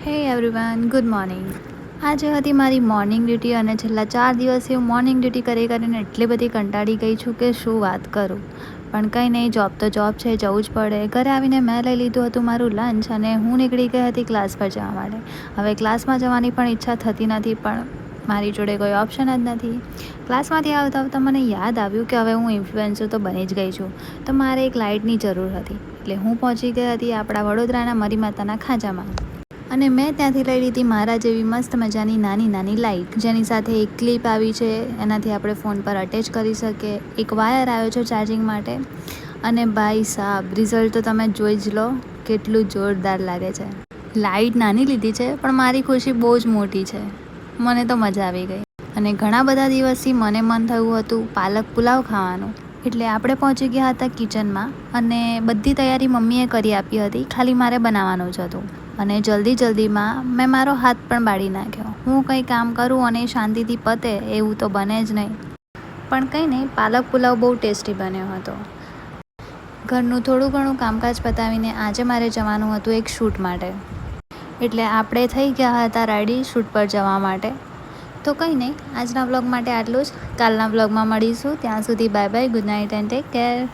હે everyone, good morning. આજે હતી મારી મોર્નિંગ ડ્યુટી અને છેલ્લા 4 દિવસથી હું મોર્નિંગ ડ્યુટી કરીને એટલી બધી કંટાળી ગઈ છું કે શું વાત કરું. પણ કંઈ નહીં, જોબ તો જોબ છે, જવું જ પડે. ઘરે આવીને મેં લઈ લીધું હતું મારું લંચ અને હું નીકળી ગઈ હતી ક્લાસ પર જવા માટે. હવે ક્લાસમાં જવાની પણ ઈચ્છા થતી નથી, પણ મારી જોડે કોઈ ઓપ્શન જ નથી. ક્લાસમાંથી આવતા આવતા મને યાદ આવ્યું કે હવે હું ઇન્ફ્લુએન્સર તો બની જ ગઈ છું, તો મારે એક લાઇટની જરૂર હતી. એટલે હું પહોંચી ગઈ હતી આપણા વડોદરાના મરી માતાના ખાંચામાં. અને મેં ત્યાંથી લઈ લીધી મારા જેવી મસ્ત મજાની નાની લાઇટ, જેની સાથે એક ક્લિપ આવી છે, એનાથી આપણે ફોન પર અટેચ કરી શકીએ. એક વાયર આવ્યો છે ચાર્જિંગ માટે. અને ભાઈ સાહેબ, રિઝલ્ટ તો તમે જોઈ જ લો, કેટલું જોરદાર લાગે છે. લાઇટ નાની લીધી છે, પણ મારી ખુશી બહુ જ મોટી છે. મને તો મજા આવી ગઈ. અને ઘણા બધા દિવસથી મને મન થયું હતું પાલક પુલાવ ખાવાનું. એટલે આપણે પહોંચી ગયા હતા કિચનમાં અને બધી તૈયારી મમ્મીએ કરી આપી હતી, ખાલી મારે બનાવવાનું જ હતું. અને જલ્દીમાં મેં મારો હાથ પણ બાળી નાખ્યો. હું કંઈ કામ કરું અને શાંતિથી પતે એવું તો બને જ નહીં. પણ કંઈ નહીં, પાલક પુલાવ બહુ ટેસ્ટી બન્યો હતો. ઘરનું થોડું ઘણું કામકાજ પતાવીને આજે મારે જવાનું હતું એક શૂટ માટે. એટલે આપણે થઈ ગયા હતા રેડી શૂટ પર જવા માટે. તો કંઈ નહીં, આજના વ્લોગ માટે આટલું જ. કાલના વ્લોગમાં મળીશું. ત્યાં સુધી bye bye, good night and take care.